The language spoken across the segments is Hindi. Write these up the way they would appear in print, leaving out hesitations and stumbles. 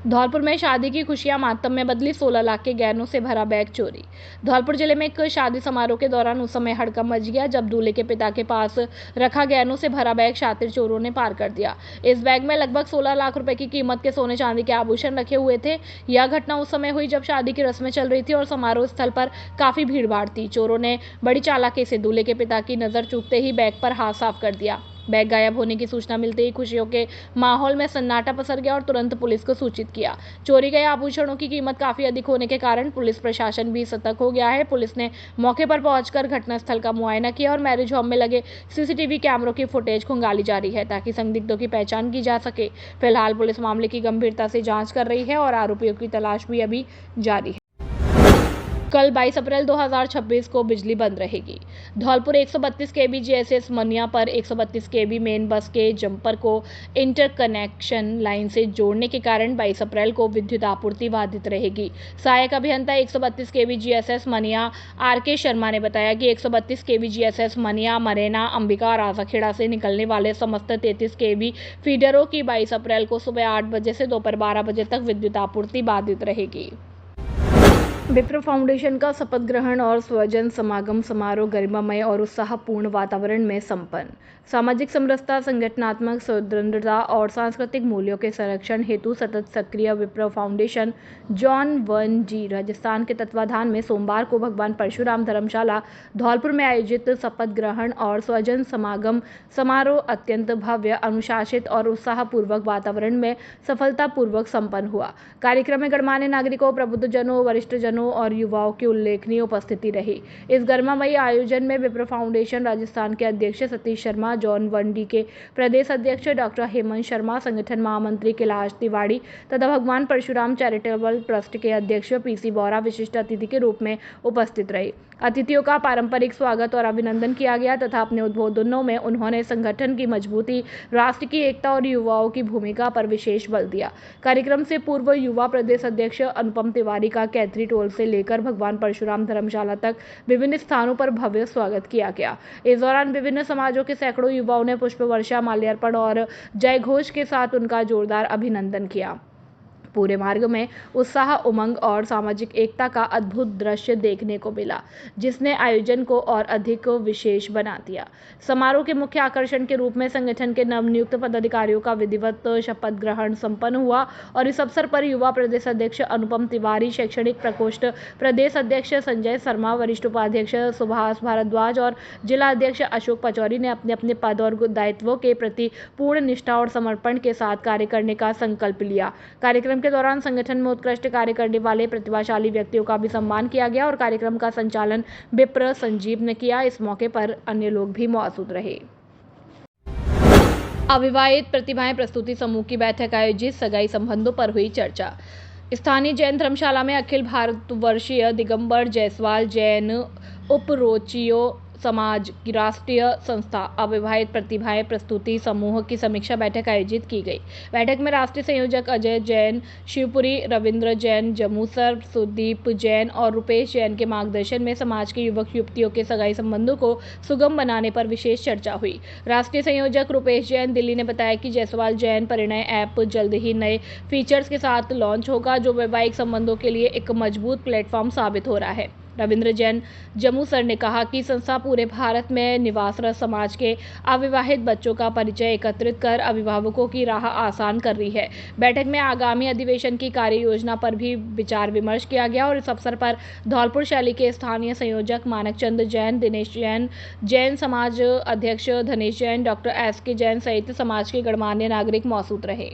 धौलपुर में शादी की खुशियां मातम में बदली, 16 लाख के गहनों से भरा बैग चोरी। धौलपुर जिले में एक शादी समारोह के दौरान उस समय हड़कंप मच गया जब दूल्हे के पिता के पास रखा गहनों से भरा बैग शातिर चोरों ने पार कर दिया। इस बैग में लगभग 16 लाख रुपए की कीमत के सोने चांदी के आभूषण रखे हुए थे। यह घटना उस समय हुई जब शादी की रस्में चल रही थी और समारोह स्थल पर काफी भीड़ भाड़ थी। चोरों ने बड़ी चालाकी से दूल्हे के पिता की नजर चूकते ही बैग पर हाथ साफ कर दिया। बैग गायब होने की सूचना मिलते ही खुशियों के माहौल में सन्नाटा पसर गया और तुरंत पुलिस को सूचित किया। चोरी गए आभूषणों की कीमत काफी अधिक होने के कारण पुलिस प्रशासन भी सतर्क हो गया है। पुलिस ने मौके पर पहुंचकर घटनास्थल का मुआयना किया और मैरिज होम में लगे सीसीटीवी कैमरों की फुटेज खंगाली जा रही है ताकि संदिग्धों की पहचान की जा सके। फिलहाल पुलिस मामले की गंभीरता से जांच कर रही है और आरोपियों की तलाश भी अभी जारी है। कल 22 अप्रैल 2026 को बिजली बंद रहेगी। धौलपुर 132 केवी जीएसएस मनिया पर 132 केवी मेन बस के जंपर को इंटरकनेक्शन लाइन से जोड़ने के कारण 22 अप्रैल को विद्युत आपूर्ति बाधित रहेगी। सहायक अभियंता 132 केवी जीएसएस मनिया आरके शर्मा ने बताया कि 132 केवी जीएसएस मनिया मरेना अंबिका राजाखेड़ा से निकलने वाले समस्त 33 केवी फीडरों की 22 अप्रैल को सुबह 8 बजे से दोपहर 12 बजे तक विद्युत आपूर्ति बाधित रहेगी। विप्रो फाउंडेशन का शपथ ग्रहण और स्वजन समागम समारोह गरिमामय और उत्साहपूर्ण वातावरण में संपन्न। सामाजिक समरसता, संगठनात्मक सुदृढ़ता और सांस्कृतिक मूल्यों के संरक्षण हेतु सतत सक्रिय Wipro foundation John 1G Rajasthan के तत्वाधान में सोमवार को भगवान परशुराम धर्मशाला धौलपुर में आयोजित शपथ ग्रहण और स्वजन समागम समारोह अत्यंत भव्य, अनुशासित और उत्साहपूर्वक वातावरण में सफलतापूर्वक संपन्न हुआ। कार्यक्रम में गणमान्य नागरिकों, प्रबुद्धजनों, वरिष्ठजनों और युवाओं की उल्लेखनीय उपस्थिति रही। इस गरिमामयी आयोजन में विप्रो फाउंडेशन राजस्थान के अध्यक्ष सतीश शर्मा, जॉन 1D के प्रदेश अध्यक्ष डॉक्टर हेमंत शर्मा, संगठन महामंत्री कैलाश तिवारी तथा भगवान परशुराम चैरिटेबल ट्रस्ट के अध्यक्ष PC बोरा विशिष्ट अतिथि के रूप में उपस्थित रहे। अतिथियों का पारंपरिक स्वागत और अभिनंदन किया गया तथा अपने उद्बोधनों में उन्होंने संगठन की मजबूती, राष्ट्र की एकता और युवाओं की भूमिका पर विशेष बल दिया। कार्यक्रम से पूर्व युवा प्रदेश अध्यक्ष अनुपम तिवारी का कैथरी टोल से लेकर भगवान परशुराम धर्मशाला तक विभिन्न स्थानों पर भव्य स्वागत किया गया। इस दौरान विभिन्न समाजों के सैकड़ों युवाओं ने पुष्प वर्षा, माल्यार्पण और जय घोष के साथ उनका जोरदार अभिनंदन किया। पूरे मार्ग में उत्साह, उमंग और सामाजिक एकता का अद्भुत दृश्य देखने को मिला, जिसने आयोजन को और अधिक विशेष बना दिया। समारोह के मुख्य आकर्षण के रूप में संगठन के नवनियुक्त पदाधिकारियों का विधिवत शपथ ग्रहण संपन्न हुआ और इस अवसर पर युवा प्रदेश अध्यक्ष अनुपम तिवारी, शैक्षणिक प्रकोष्ठ प्रदेश अध्यक्ष संजय शर्मा, वरिष्ठ उपाध्यक्ष सुभाष भारद्वाज और जिला अध्यक्ष अशोक पचौरी ने अपने अपने पद और दायित्वों के प्रति पूर्ण निष्ठा और समर्पण के साथ कार्य करने का संकल्प लिया। कार्यक्रम के दौरान संगठन में उत्कृष्ट कार्य करने वाले प्रतिभाशाली व्यक्तियों का भी सम्मान किया गया और कार्यक्रम का संचालन विप्र संजीव ने किया। इस मौके पर अन्य लोग भी मौजूद रहे। अविवाहित प्रतिभाएं प्रस्तुति समूह की बैठक आयोजित, सगाई संबंधों पर हुई चर्चा। स्थानीय जैन धर्मशाला में अखिल भारतवर्षीय दिगंबर जायसवाल जैन उपरोचियों समाज की राष्ट्रीय संस्था अविवाहित प्रतिभाएं प्रस्तुति समूह की समीक्षा बैठक आयोजित की गई। बैठक में राष्ट्रीय संयोजक अजय जैन शिवपुरी, रविंद्र जैन जम्मूसर, सुदीप जैन और रुपेश जैन के मार्गदर्शन में समाज के युवक युवतियों के सगाई संबंधों को सुगम बनाने पर विशेष चर्चा हुई। राष्ट्रीय संयोजक रुपेश जैन दिल्ली ने बताया कि जायसवाल जैन परिणय ऐप जल्द ही नए फीचर्स के साथ लॉन्च होगा, जो वैवाहिक संबंधों के लिए एक मजबूत प्लेटफॉर्म साबित हो रहा है। रविंद्र जैन जम्मू सर ने कहा कि संस्था पूरे भारत में निवासरत समाज के अविवाहित बच्चों का परिचय एकत्रित कर अभिभावकों की राह आसान कर रही है। बैठक में आगामी अधिवेशन की कार्य योजना पर भी विचार विमर्श किया गया और इस अवसर पर धौलपुर शैली के स्थानीय संयोजक मानकचंद जैन, दिनेश जैन, जैन समाज अध्यक्ष धनेश जैन, डॉक्टर SK जैन सहित समाज के गणमान्य नागरिक मौजूद रहे।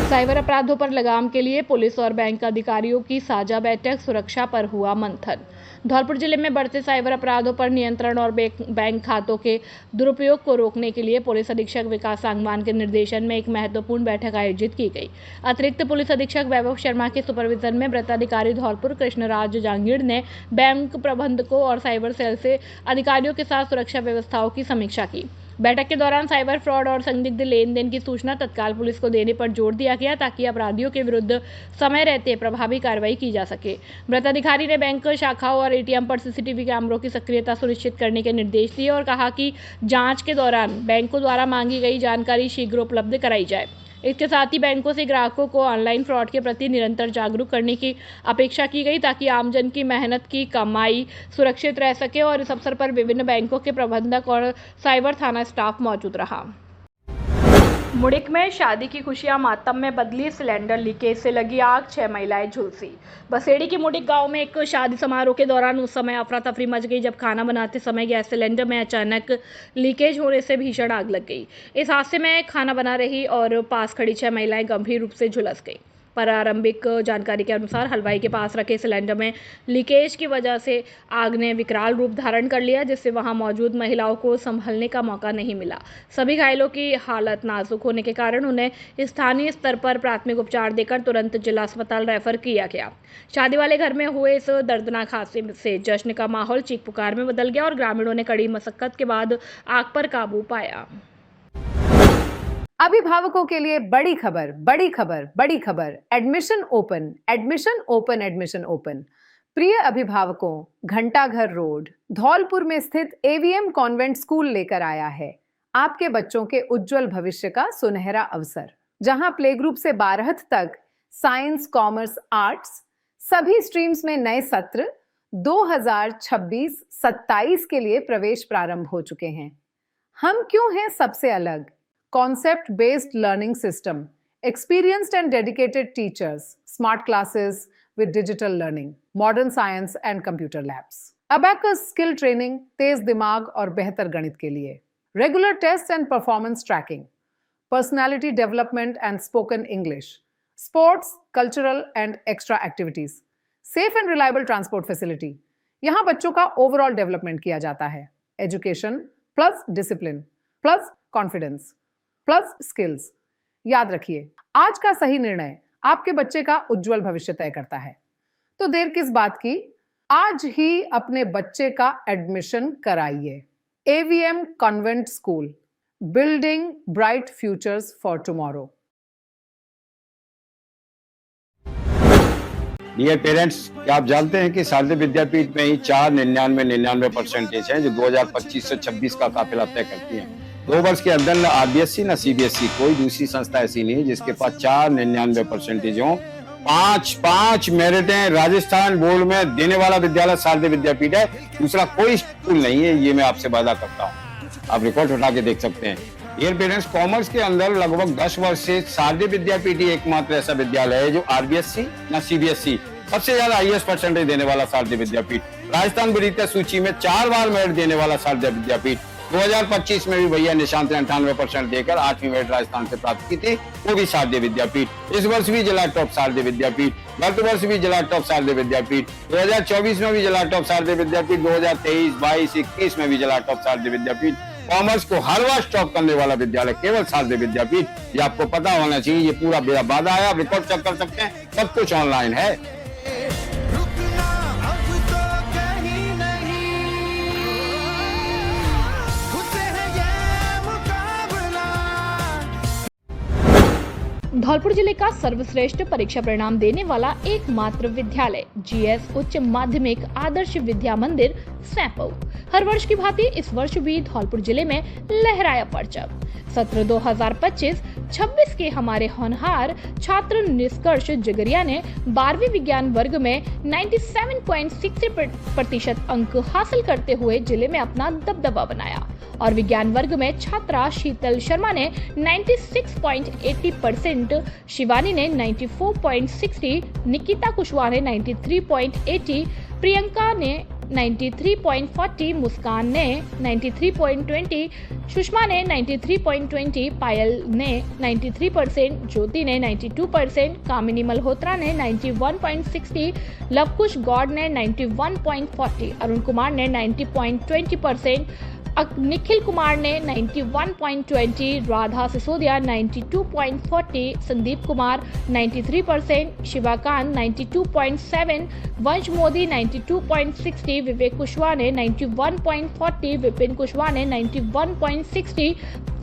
साइबर अपराधों पर लगाम के लिए पुलिस और बैंक अधिकारियों की साझा बैठक, सुरक्षा पर हुआ मंथन। धौलपुर जिले में बढ़ते साइबर अपराधों पर नियंत्रण और बैंक खातों के दुरुपयोग को रोकने के लिए पुलिस अधीक्षक विकास सांगवान के निर्देशन में एक महत्वपूर्ण बैठक आयोजित की गई। अतिरिक्त पुलिस अधीक्षक वैभव शर्मा के सुपरविजन में वृत्ताधिकारी धौलपुर कृष्णराज जांगीड़ ने बैंक प्रबंधकों और साइबर सेल से अधिकारियों के साथ सुरक्षा व्यवस्थाओं की समीक्षा की। बैठक के दौरान साइबर फ्रॉड और संदिग्ध लेन देन की सूचना तत्काल पुलिस को देने पर जोर दिया गया ताकि अपराधियों के विरुद्ध समय रहते प्रभावी कार्रवाई की जा सके। वृत्ताधिकारी ने बैंक शाखाओं और ATM पर CCTV कैमरों की सक्रियता सुनिश्चित करने के निर्देश दिए और कहा कि जांच के दौरान बैंकों द्वारा मांगी गई जानकारी शीघ्र उपलब्ध कराई जाए। इसके साथ ही बैंकों से ग्राहकों को ऑनलाइन फ्रॉड के प्रति निरंतर जागरूक करने की अपेक्षा की गई ताकि आमजन की मेहनत की कमाई सुरक्षित रह सके और इस अवसर पर विभिन्न बैंकों के प्रबंधक और साइबर थाना स्टाफ मौजूद रहा। मुड़िक में शादी की खुशियां मातम में बदली, सिलेंडर लीकेज से लगी आग, 6 महिलाएं झुलसी। बसेड़ी के मुड़िक गांव में एक शादी समारोह के दौरान उस समय अफरा तफरी मच गई जब खाना बनाते समय गैस सिलेंडर में अचानक लीकेज होने से भीषण आग लग गई। इस हादसे में खाना बना रही और पास खड़ी 6 महिलाएं गंभीर रूप से झुलस गई। प्रारंभिक जानकारी के अनुसार हलवाई के पास रखे सिलेंडर में लीकेज की वजह से आग ने विकराल रूप धारण कर लिया, जिससे वहां मौजूद महिलाओं को संभलने का मौका नहीं मिला। सभी घायलों की हालत नाजुक होने के कारण उन्हें स्थानीय स्तर पर प्राथमिक उपचार देकर तुरंत जिला अस्पताल रेफर किया गया। शादी वाले घर में हुए इस दर्दनाक हादसे से जश्न का माहौल चीख पुकार में बदल गया और ग्रामीणों ने कड़ी मशक्कत के बाद आग पर काबू पाया। अभिभावकों के लिए बड़ी खबर, बड़ी खबर, बड़ी खबर। Admission open, admission open, admission open. प्रिय अभिभावकों, घंटाघर रोड धौलपुर में स्थित एवीएम कॉन्वेंट स्कूल लेकर आया है आपके बच्चों के उज्जवल भविष्य का सुनहरा अवसर, जहां प्ले ग्रुप से 12th तक साइंस, कॉमर्स, आर्ट्स सभी स्ट्रीम्स में नए सत्र 2026-27 के लिए प्रवेश प्रारंभ हो चुके हैं। हम क्यों हैं सबसे अलग? Concept based learning system, experienced and dedicated teachers, smart classes with digital learning, modern science and computer labs, abacus skill training, तेज दिमाग और बेहतर गणित के लिए, regular tests and performance tracking, personality development and spoken English, sports, cultural and extra activities, safe and reliable transport facility। यहाँ बच्चों का overall development किया जाता है। Education plus discipline plus confidence plus skills. याद रखिए, आज का सही निर्णय आपके बच्चे का उज्जवल भविष्य तय करता है। तो देर किस बात की, आज ही अपने बच्चे का एडमिशन कराइए। AVM convent school, building bright futures for tomorrow. Dear parents, क्या आप जानते हैं कि शारदीय विद्यापीठ में ही 4.99% है जो 2025 से 26 का काफिला तय करती है। 2 वर्ष के अंदर न आरबीएसई न सीबीएसई कोई दूसरी संस्था ऐसी नहीं है जिसके पास 4.99% हो। 5 मेरिटें राजस्थान बोर्ड में देने वाला विद्यालय शारदीय विद्यापीठ है, दूसरा कोई स्कूल नहीं है, ये मैं आपसे वादा करता हूँ। आप रिकॉर्ड उठा के देख सकते हैं। डियर पेरेंट्स, कॉमर्स के अंदर लगभग 10 वर्ष से शारदीय विद्यापीठ ही एकमात्र ऐसा विद्यालय है जो आरबीएसई न सीबीएसई सबसे ज्यादा हाईएस्ट परसेंटेज देने वाला शारदीय विद्यापीठ, राजस्थान वरीयता सूची में 4 बार मेरिट देने वाला शारदीय विद्यापीठ। 2025 में भी भैया निशांत ने 98% देकर 8वीं मेरिट राजस्थान से प्राप्त की थी, वो भी शारदीय विद्यापीठ। इस वर्ष भी जिला टॉप शारदीय विद्यापीठ, गत वर्ष भी जिला टॉप शारदीय विद्यापीठ, 2024 में भी जिला टॉप शारदीय विद्यापीठ, 2023, 22, 21 में भी जिला टॉप शारदीय विद्यापीठ। कॉमर्स को हर वर्ष टॉप करने वाला विद्यालय केवल शारदीय विद्यापीठ, ये आपको पता होना चाहिए। ये पूरा मेरा वादा है, आप रिकॉर्ड चेक कर सकते हैं, सब कुछ ऑनलाइन है। धौलपुर जिले का सर्वश्रेष्ठ परीक्षा परिणाम देने वाला एकमात्र विद्यालय जीएस उच्च माध्यमिक आदर्श विद्या मंदिर सैंपौ हर वर्ष की भांति इस वर्ष भी धौलपुर जिले में लहराया परचम। सत्र 2025-26 के हमारे होनहार छात्र निष्कर्ष जगरिया ने 12वीं विज्ञान वर्ग में 97.60% अंक हासिल करते हुए जिले में अपना दबदबा बनाया और विज्ञान वर्ग में छात्रा शीतल शर्मा ने 96.80%, शिवानी ने 94.60, निकिता कुशवाहा ने 93.80, प्रियंका ने 93.40, मुस्कान ने 93.20, सुषमा ने 93.20, पायल ने 93%, ज्योति ने 92%, कामिनी मल्होत्रा ने 91.60, लवकुश गौड़ ने 91.40, अरुण कुमार ने 90.20%, निखिल कुमार ने 91.20, राधा सिसोदिया 92.40, संदीप कुमार 93%, शिवाकांत 92.7, वंश मोदी 92.60, विवेक कुशवाहा ने 91.40, विपिन कुशवाहा ने 91.60,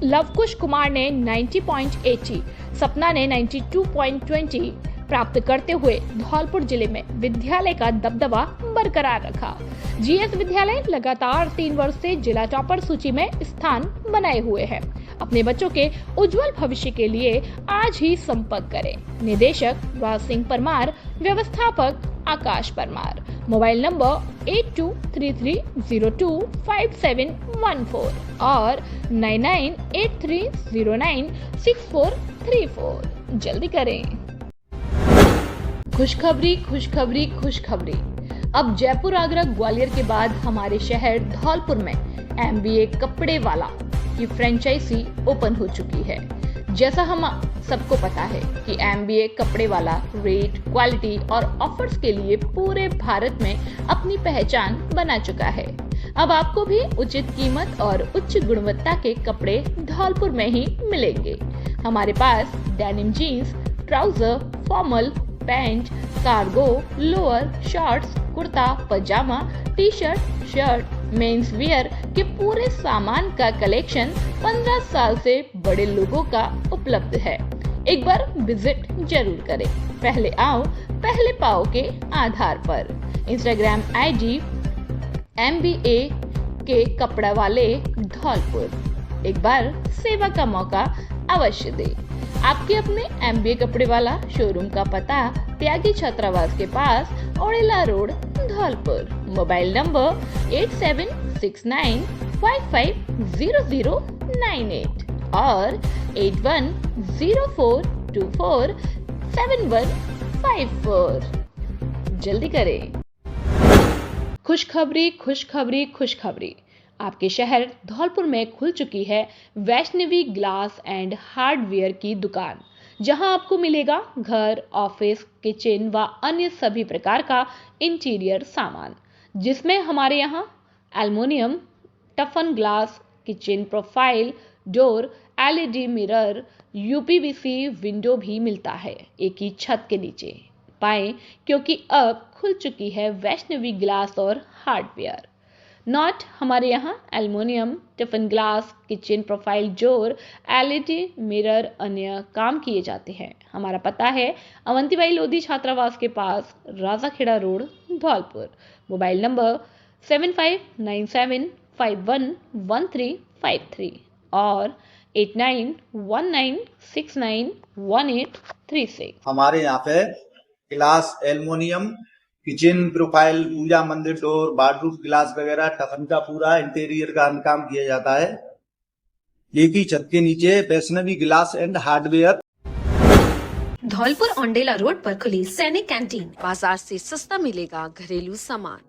लवकुश कुमार ने 90.80, सपना ने 92.20 प्राप्त करते हुए धौलपुर जिले में विद्यालय का दबदबा बरकरार रखा। जीएस विद्यालय लगातार 3 वर्ष से जिला टॉपर सूची में स्थान बनाए हुए है। अपने बच्चों के उज्जवल भविष्य के लिए आज ही संपर्क करें। निदेशक राज सिंह परमार, व्यवस्थापक आकाश परमार। मोबाइल नंबर 8233025714 और 9983096434। जल्दी करें। खुशखबरी खुशखबरी खुशखबरी। अब जयपुर, आगरा, ग्वालियर के बाद हमारे शहर धौलपुर में MBA कपड़े वाला की फ्रेंचाइजी ओपन हो चुकी है। जैसा हम सबको पता है कि MBA कपड़े वाला रेट, क्वालिटी और ऑफर्स के लिए पूरे भारत में अपनी पहचान बना चुका है। अब आपको भी उचित कीमत और उच्च गुणवत्ता के कपड़े धौलपुर में ही मिलेंगे। हमारे पास denim jeans, trouser, formal, pant, cargo, lower, shorts, kurta, pyjama, t-shirt, shirt, men's wear के पूरे सामान का कलेक्शन 15 साल से बड़े लोगों का उपलब्ध है। एक बार विजिट जरूर करें। पहले आओ पहले पाओ के आधार पर। इंस्टाग्राम ID MBA के कपड़ा वाले धौलपुर। एक बार सेवा का मौका अवश्य दें। आपके अपने MBA कपड़े वाला शोरूम का पता त्यागी छात्रावास के पास, ओड़ेला रोड, धौलपुर। मोबाइल नंबर 8769550098 और 8104247154। जल्दी करें। खुशखबरी खुशखबरी खुशखबरी। आपके शहर धौलपुर में खुल चुकी है वैष्णवी ग्लास एंड हार्डवेयर की दुकान, जहां आपको मिलेगा घर, ऑफिस, किचन व अन्य सभी प्रकार का इंटीरियर सामान, जिसमें हमारे यहाँ aluminium, toughen glass, kitchen profile, door, LED mirror, UPVC window भी मिलता है एक ही छत के नीचे। पाएं, क्योंकि अब खुल चुकी है वैष्णवी ग्लास और हार्डवेयर। नॉट हमारे यहाँ aluminium, tiffin glass, kitchen profile, door, LED mirror अन्य काम किए जाते हैं। हमारा पता है अवंतीबाई लोधी छात्रावास के पास, Rajakheda road, Dholpur. Mobile number 7597511353 और 8919691836। हमारे यहाँ पे glass, aluminium, kitchen profile, puja मंदिर डोर, बाथरूम ग्लास वगैरह टफन का पूरा इंटीरियर का काम किया जाता है। एक ही छत के नीचे Vaishnavi glass and hardware. Dholpur Ondela road पर खुली सैनिक कैंटीन। बाजार से सस्ता मिलेगा घरेलू सामान,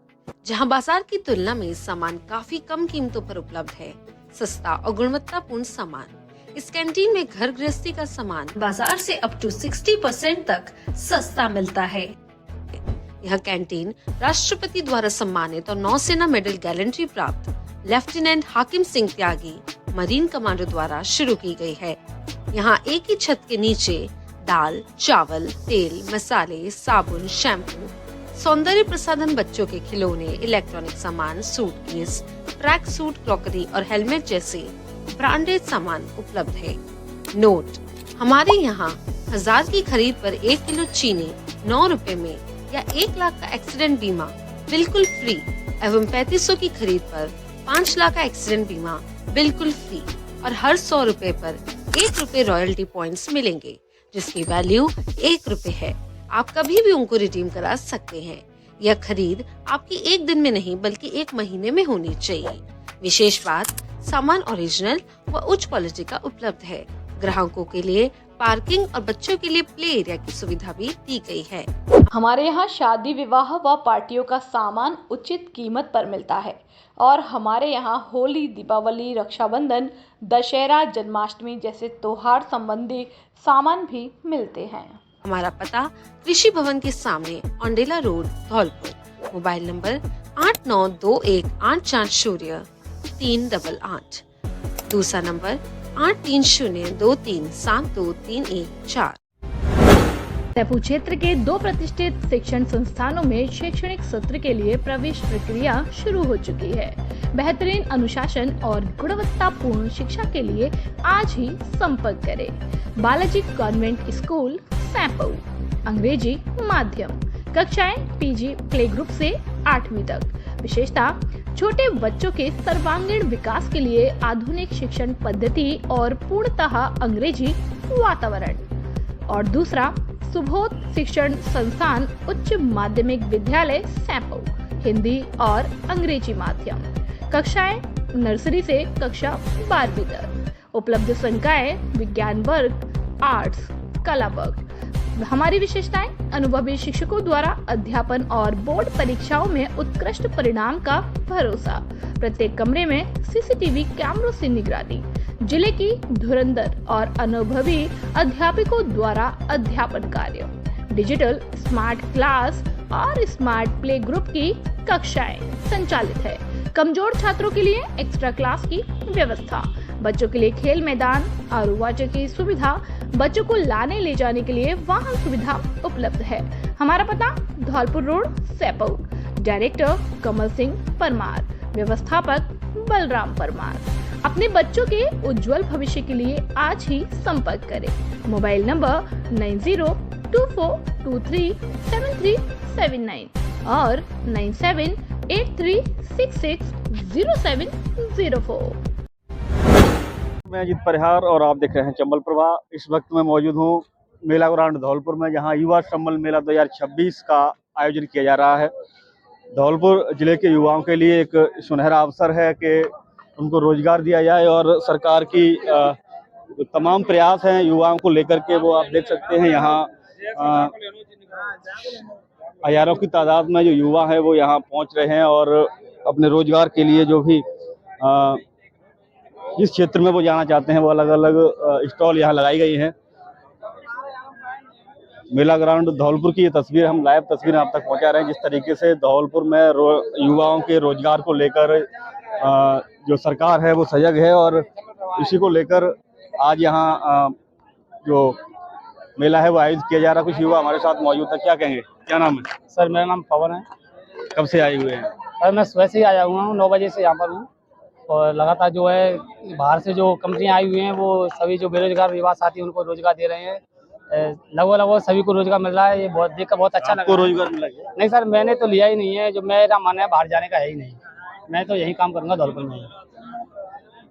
जहां बाजार की तुलना में सामान काफी कम कीमतों पर उपलब्ध है। सस्ता और गुणवत्तापूर्ण सामान। इस कैंटीन में घर गृहस्थी का सामान बाजार से अप टू 60% तक सस्ता मिलता है। यह कैंटीन राष्ट्रपति द्वारा सम्मानित और नौसेना मेडल गैलेंट्री प्राप्त लेफ्टिनेंट हाकिम सिंह त्यागी, मरीन कमांडो द्वारा शुरू की गई है। यहाँ एक ही छत के नीचे दाल, चावल, तेल, मसाले, साबुन, शैम्पू, सौंदर्य प्रसाधन, बच्चों के खिलौने, इलेक्ट्रॉनिक सामान, सूटकेस, ट्रैक सूट, क्रॉकरी और हेलमेट जैसे ब्रांडेड सामान उपलब्ध है। नोट, हमारे यहाँ 1000 की खरीद पर 1 किलो चीनी 9 रुपए में या 1 लाख का एक्सीडेंट बीमा बिल्कुल फ्री एवं 3500 की खरीद पर 5 लाख का एक्सीडेंट बीमा बिल्कुल फ्री और हर 100 रुपए पर 1 रुपए रॉयल्टी पॉइंट्स मिलेंगे, जिसकी वैल्यू 1 रुपए है। आप कभी भी उनको रिडीम करा सकते हैं। यह खरीद आपकी 1 दिन में नहीं बल्कि 1 महीने में होनी चाहिए। विशेष बात, सामान ओरिजिनल व उच्च क्वालिटी का उपलब्ध है। ग्राहकों के लिए पार्किंग और बच्चों के लिए प्ले एरिया की सुविधा भी दी गई है। हमारे यहाँ शादी, विवाह व पार्टियों का सामान उचित कीमत पर मिलता है और हमारे यहाँ होली, दीपावली, रक्षाबंधन, दशहरा, जन्माष्टमी जैसे त्योहार संबंधी सामान भी मिलते हैं। हमारा पता कृषि भवन के सामने, Ondela road, Dholpur. Mobile number 8921840388। दूसरा नंबर 8302372314। जयपुर क्षेत्र के 2 प्रतिष्ठित शिक्षण संस्थानों में शैक्षणिक सत्र के लिए प्रवेश प्रक्रिया शुरू हो चुकी है। बेहतरीन अनुशासन और गुणवत्तापूर्ण शिक्षा के लिए आज ही संपर्क करें। Balaji convent school, Saipau. अंग्रेजी माध्यम, कक्षाएं PG प्ले ग्रुप से 8वीं तक। विशेषता, छोटे बच्चों के सर्वांगीण विकास के लिए आधुनिक शिक्षण पद्धति और पूर्णतः अंग्रेजी वातावरण। और दूसरा, सुबोध शिक्षण संस्थान उच्च माध्यमिक विद्यालय सैंपौ, हिंदी और अंग्रेजी माध्यम, कक्षाएं नर्सरी से कक्षा 12वीं तक। उपलब्ध संकाय विज्ञान वर्ग, आर्ट्स, कला वर्ग। हमारी विशेषताएं, अनुभवी शिक्षकों द्वारा अध्यापन और बोर्ड परीक्षाओं में उत्कृष्ट परिणाम का भरोसा। प्रत्येक कमरे में सीसीटीवी कैमरों से निगरानी, जिले की धुरंधर और अनुभवी अध्यापकों द्वारा अध्यापन कार्य, डिजिटल स्मार्ट क्लास और स्मार्ट प्ले ग्रुप की कक्षाएं संचालित है। कमजोर छात्रों के लिए एक्स्ट्रा क्लास की व्यवस्था, बच्चों के लिए खेल मैदान, आरओ वाटर की सुविधा, बच्चों को लाने ले जाने के लिए वाहन सुविधा उपलब्ध है। हमारा पता, धौलपुर रोड, सैंपौ। डायरेक्टर कमल सिंह परमार, व्यवस्थापक बलराम परमार। अपने बच्चों के उज्जवल भविष्य के लिए आज ही संपर्क करें। मोबाइल नंबर 9024237379 और 9783660704। मैं अजीत परिहार और आप देख रहे हैं चंबल प्रभा। इस वक्त मैं मौजूद हूँ मेला ग्राउंड धौलपुर में, जहाँ युवा संबल मेला 2026 का आयोजन किया जा रहा है। धौलपुर जिले के युवाओं के लिए एक सुनहरा अवसर है कि उनको रोजगार दिया जाए और सरकार की जो तमाम प्रयास हैं युवाओं को लेकर के, वो आप देख सकते हैं। यहाँ हजारों की तादाद में जो युवा हैं वो यहाँ पहुँच रहे हैं और अपने रोजगार के लिए जो भी जिस क्षेत्र में वो जाना चाहते हैं वो अलग अलग स्टॉल यहाँ लगाई गई हैं। मेला ग्राउंड धौलपुर की ये तस्वीर, हम लाइव तस्वीर आप तक पहुँचा रहे हैं। जिस तरीके से धौलपुर में युवाओं के रोजगार को लेकर जो सरकार है वो सजग है और इसी को लेकर आज यहाँ जो मेला है वो आयोजित किया जा रहा है। कुछ युवा हमारे साथ मौजूद है, क्या कहेंगे, क्या नाम है? सर मेरा नाम पवन है। कब से आए हुए हैं? सर मैं सुबह से ही आया हुआ हूँ, 9 बजे से यहाँ पर हूँ और लगातार जो है बाहर से जो कंपनियां आई हुई हैं वो सभी जो बेरोजगार युवा साथी हैं उनको रोजगार दे रहे हैं। लगभग सभी को रोजगार मिल रहा है। ये बहुत देखकर बहुत अच्छा लगा। आपको रोजगार मिला है? नहीं सर, मैंने तो लिया ही नहीं है। जो मेरा मन है बाहर जाने का है ही नहीं, मैं तो यही काम करूँगा धौलपुर में।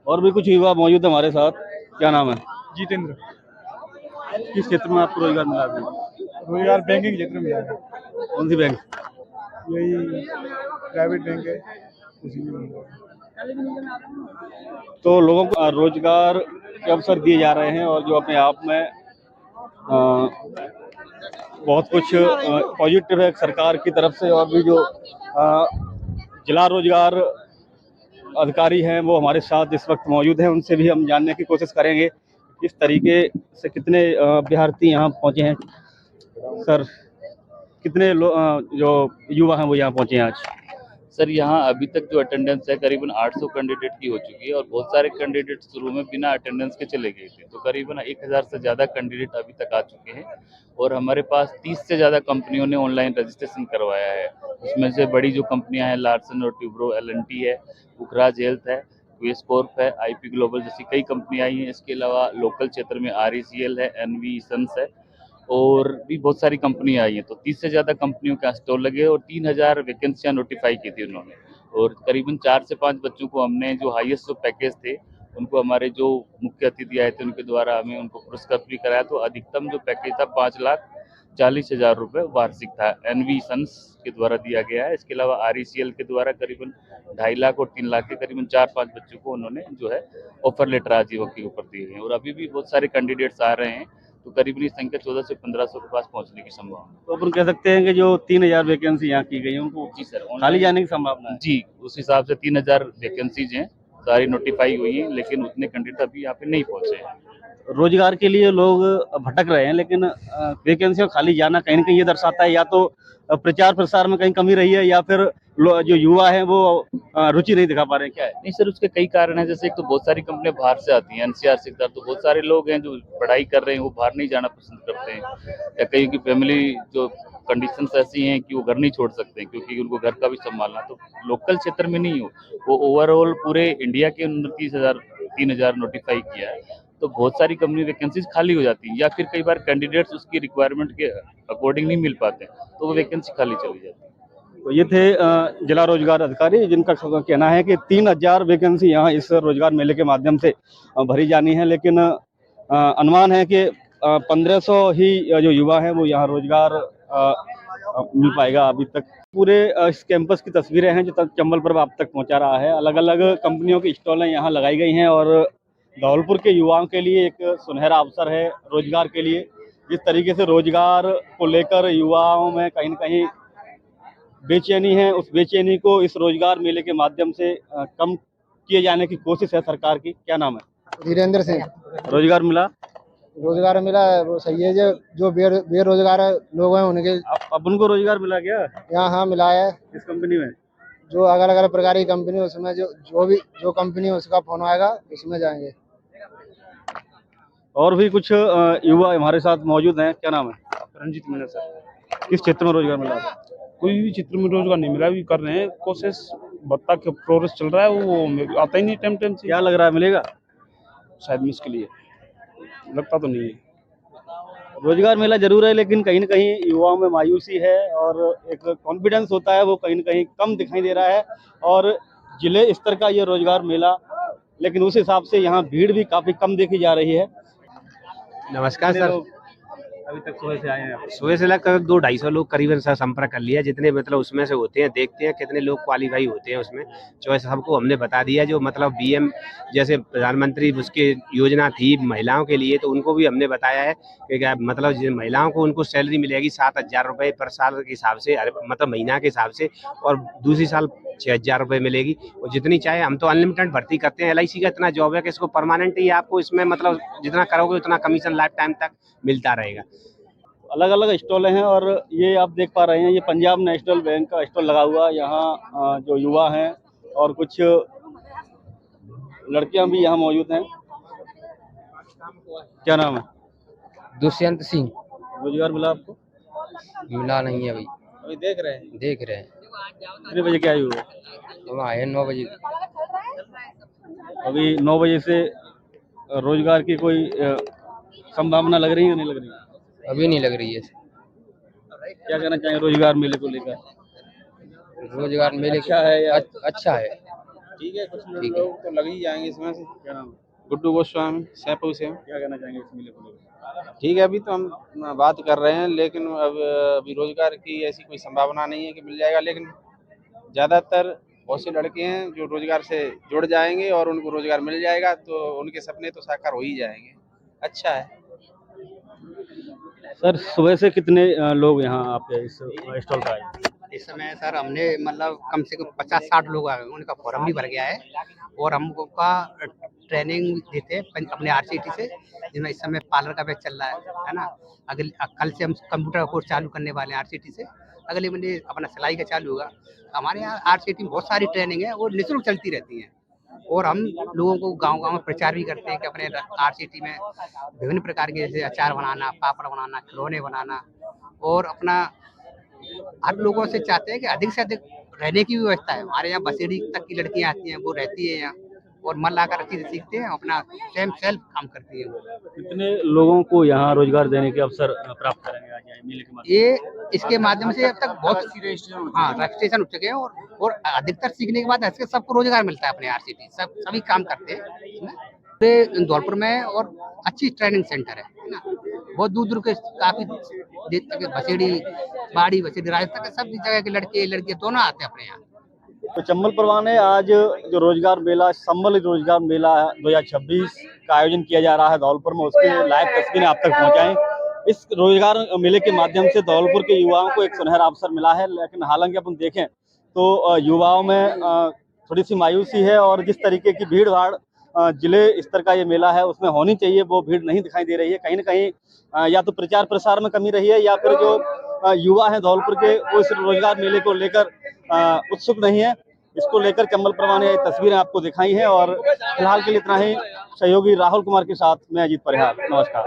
और भी कुछ युवा मौजूद है हमारे साथ, क्या नाम है? जितेंद्र। किस क्षेत्र में आपको रोजगार मिला है? रोजगार बैंकिंग क्षेत्र में है। कौन सी बैंक? यही प्राइवेट बैंक है, उसी में मिला है। तो लोगों को रोजगार के अवसर दिए जा रहे हैं और जो अपने आप में बहुत कुछ पॉजिटिव है सरकार की तरफ से। और भी जो जिला रोजगार अधिकारी हैं वो हमारे साथ इस वक्त मौजूद हैं, उनसे भी हम जानने की कोशिश करेंगे किस तरीके से कितने अभ्यर्थी यहाँ पहुँचे हैं। सर, कितने जो युवा हैं वो यहाँ पहुँचे हैं आज? सर यहाँ अभी तक जो अटेंडेंस है करीबन 800 कैंडिडेट की हो चुकी है और बहुत सारे कैंडिडेट शुरू में बिना अटेंडेंस के चले गए थे, तो करीबन 1000 से ज़्यादा कैंडिडेट अभी तक आ चुके हैं। और हमारे पास 30 से ज़्यादा कंपनियों ने ऑनलाइन रजिस्ट्रेशन करवाया है। उसमें से बड़ी जो कंपनियां हैं लार्सन और ट्यूब्रो, LNT है, पुखराज हेल्थ है, क्वेस कॉर्प है, IP ग्लोबल जैसी कई कंपनियां आई हैं। इसके अलावा लोकल क्षेत्र में RECL है, NV सन्स है और भी बहुत सारी कंपनी आई हैं। तो 30 से ज़्यादा कंपनियों के स्टॉल लगे और 3000 वैकेंसियाँ नोटिफाई की थी उन्होंने। और करीबन 4 से 5 बच्चों को हमने जो हाईएस्ट जो पैकेज थे उनको हमारे जो मुख्य अतिथि आए थे उनके द्वारा हमें उनको पुरस्कृत भी कराया। तो अधिकतम जो पैकेज था 5,40,000 रुपये वार्षिक था, NV सन्स के द्वारा दिया गया है। इसके अलावा RECL के द्वारा करीबन 2.5 लाख और 3 लाख के करीबन 4-5 बच्चों को उन्होंने जो है ऑफर लेटर आजीवन के ऊपर दिए हैं। और अभी भी बहुत सारे कैंडिडेट्स आ रहे हैं, तो करीबन इस संख्या 1400 से 1500 के पास पहुंचने की संभावना। तो अपन कह सकते हैं कि जो 3000 वैकेंसी यहाँ की गई है उनको जी सर, खाली जाने की संभावना है? जी, उस हिसाब से 3000 वैकेंसीज हैं, सारी नोटिफाई हुई हैं, लेकिन उतने कैंडिडेट अभी यहाँ पे नहीं पहुंचे हैं। रोजगार के लिए लोग भटक रहे हैं, लेकिन वैकेंसी खाली जाना कहीं ना कहीं ये दर्शाता है या तो प्रचार प्रसार में कहीं कमी रही है या फिर जो युवा है वो रुचि नहीं दिखा पा रहे हैं, क्या है? नहीं सर, उसके कई कारण हैं। जैसे एक तो बहुत सारी कंपनियां बाहर से आती हैं, NCR से, तो बहुत सारे लोग हैं जो पढ़ाई कर रहे हैं वो बाहर नहीं जाना पसंद करते हैं, या कई की फैमिली जो कंडीशंस ऐसी हैं कि वो घर नहीं छोड़ सकते क्योंकि उनको घर का भी संभालना। तो लोकल क्षेत्र में नहीं हो, वो ओवरऑल पूरे इंडिया के 3000 नोटिफाई किया है। तो बहुत सारी कंपनी वैकेंसीज खाली हो जाती हैं या फिर कई बार कैंडिडेट्स उसकी रिक्वायरमेंट के अकॉर्डिंग नहीं मिल पाते हैं, तो वो वैकेंसी खाली चली जाती है। तो ये थे जिला रोजगार अधिकारी, जिनका कहना है कि 3000 वैकेंसी यहाँ इस रोजगार मेले के माध्यम से भरी जानी है, लेकिन अनुमान है कि 1500 ही जो युवा हैं वो यहाँ रोजगार मिल पाएगा अभी तक। पूरे इस कैंपस की तस्वीरें हैं जो चंबल प्रभ आप तक पहुंचा रहा है। अलग अलग कंपनियों की स्टॉलें यहाँ लगाई गई हैं और धौलपुर के युवाओं के लिए एक सुनहरा अवसर है रोजगार के लिए। जिस तरीके से रोजगार को लेकर युवाओं में कहीं न कहीं बेचैनी है, उस बेचैनी को इस रोजगार मेले के माध्यम से कम किए जाने की कोशिश है सरकार की। क्या नाम है? धीरेन्द्र सिंह। रोजगार मिला? रोजगार मिला है, वो सही है। जो बेरोजगार लोग हैं उनके अब उनको रोजगार मिला क्या? यहाँ हाँ मिला है। इस कंपनी में जो अलग अलग प्रकार की कंपनी, उसमें जो कंपनी है उसका फोन आएगा, उसमें जाएंगे। और भी कुछ युवा हमारे साथ मौजूद हैं। क्या नाम है? रंजीत मीणा सर। किस क्षेत्र में रोजगार मिला? कोई भी क्षेत्र में रोजगार नहीं मिला, अभी कर रहे हैं कोशिश, बत्ता के प्रोग्रेस चल रहा है, वो आता ही नहीं टाइम से। क्या लग रहा है मिलेगा? शायद मुश्किल ही है, लगता तो नहीं है। रोजगार मेला जरूर है, लेकिन कहीं न कहीं युवाओं में मायूसी है और एक कॉन्फिडेंस होता है वो कहीं न कहीं कम दिखाई दे रहा है। और जिले स्तर का ये रोजगार मेला, लेकिन उस हिसाब से यहाँ भीड़ भी काफी कम देखी जा रही है। नमस्कार सर। अभी तक सुबह से आए हैं? सुबह से लगभग 200-250 लोग करीबन सर संपर्क कर लिया, जितने मतलब उसमें से होते हैं, देखते हैं कितने लोग क्वालिफाई होते हैं उसमें। चॉइस सबको हमने बता दिया, जो मतलब बीएम जैसे प्रधानमंत्री उसकी योजना थी महिलाओं के लिए, तो उनको भी हमने बताया है कि मतलब महिलाओं को उनको सैलरी मिलेगी 7000 रुपये पर साल के हिसाब से, मतलब महीना के हिसाब से, और दूसरी साल 6000 रुपये मिलेगी। और जितनी चाहे, हम तो अनलिमिटेड भर्ती करते हैं। LIC का इतना जॉब है कि इसको परमानेंट ही आपको इसमें मतलब जितना करोगे उतना कमीशन लाइफ टाइम तक मिलता रहेगा। अलग अलग स्टॉल हैं और ये आप देख पा रहे हैं, ये पंजाब नेशनल बैंक का स्टॉल लगा हुआ है। यहाँ जो युवा हैं और कुछ लड़कियां भी यहाँ मौजूद हैं। क्या नाम है? दुष्यंत सिंह। रोजगार मिला आपको? मिला नहीं है अभी। अभी देख रहे हैं? देख रहे हैं। कितने बजे क्या हुआ? हम आए 9 बजे। अभी 9 बजे से रोजगार की कोई संभावना लग रही है नहीं लग रही? अभी नहीं लग रही है। क्या कहना चाहेंगे रोजगार मेले को लेकर? रोजगार मेले अच्छा है या अच्छा है? ठीक है, कुछ लोग तो लग ही जाएंगे इसमें से। क्या नाम है? गुड्डू गोस्वामी, सैपू से। क्या कहना चाहेंगे इस मेले को लेकर? ठीक है, अभी तो हम बात कर रहे हैं, लेकिन अब अभी रोजगार की ऐसी कोई संभावना नहीं है कि मिल जाएगा। लेकिन ज़्यादातर बहुत से लड़के हैं जो रोजगार से जुड़ जाएंगे और उनको रोजगार मिल जाएगा, तो उनके सपने तो साकार हो ही जाएंगे। अच्छा है सर। सुबह से कितने लोग यहाँ आपके इस स्टॉल पर आए? इस समय सर हमने मतलब कम से कम 50-60 लोग आ गए, उनका फॉर्म भी भर गया है और हमको का ट्रेनिंग देते हैं अपने RCT से, जिसमें इस समय पार्लर का बैच चल रहा है ना। कल से हम कंप्यूटर का कोर्स चालू करने वाले हैं RCT से। अगले महीने अपना सिलाई का चालू होगा। हमारे यहाँ RCT में बहुत सारी ट्रेनिंग है और निःशुल्क चलती रहती हैं। और हम लोगों को गांव-गांव में प्रचार भी करते हैं कि अपने RCT में विभिन्न प्रकार के, जैसे अचार बनाना, पापड़ बनाना, खिलौने बनाना, और अपना हर लोगों से चाहते हैं कि अधिक से अधिक रहने की व्यवस्था है। हमारे यहाँ बसेड़ी तक की लड़कियाँ आती हैं, वो रहती है यहाँ और मन लाकर अच्छी से सीखते हैं, अपना सेल्फ काम करती है। कितने लोगों को यहाँ रोजगार देने के अवसर प्राप्त करेंगे आज मेले के माध्यम? ये इसके माध्यम से अब तक बहुत रजिस्ट्रेशन हो चुके हैं और अधिकतर सीखने के बाद ऐसे सबको रोजगार मिलता है। अपने RCT सभी काम करते हैं पूरे धौलपुर में और अच्छी ट्रेनिंग सेंटर है ना। बहुत दूर दूर के काफी बसेड़ी, बाड़ी बसेड़ी, राजस्थान के सब जगह के लड़के लड़कियां दोनों आते हैं अपने यहाँ। तो चंबल प्रभा ने आज जो रोजगार मेला, सम्मिलित रोजगार मेला 2026 का आयोजन किया जा रहा है धौलपुर में, उसकी लाइव तस्वीरें आप तक पहुंचाएं। इस रोजगार मेले के माध्यम से धौलपुर के युवाओं को एक सुनहरा अवसर मिला है, लेकिन हालांकि अपन देखें तो युवाओं में थोड़ी सी मायूसी है और जिस तरीके की भीड़ भाड़ जिले स्तर का ये मेला है उसमें होनी चाहिए, वो भीड़ नहीं दिखाई दे रही है। कहीं न कहीं या तो प्रचार प्रसार में कमी रही है या फिर जो युवा हैं धौलपुर के वो इस रोजगार मेले को लेकर उत्सुक नहीं है। इसको लेकर चंबल प्रभा ने तस्वीरें आपको दिखाई हैं और फिलहाल के लिए इतना ही। सहयोगी राहुल कुमार के साथ मैं अजीत परिहार। नमस्कार।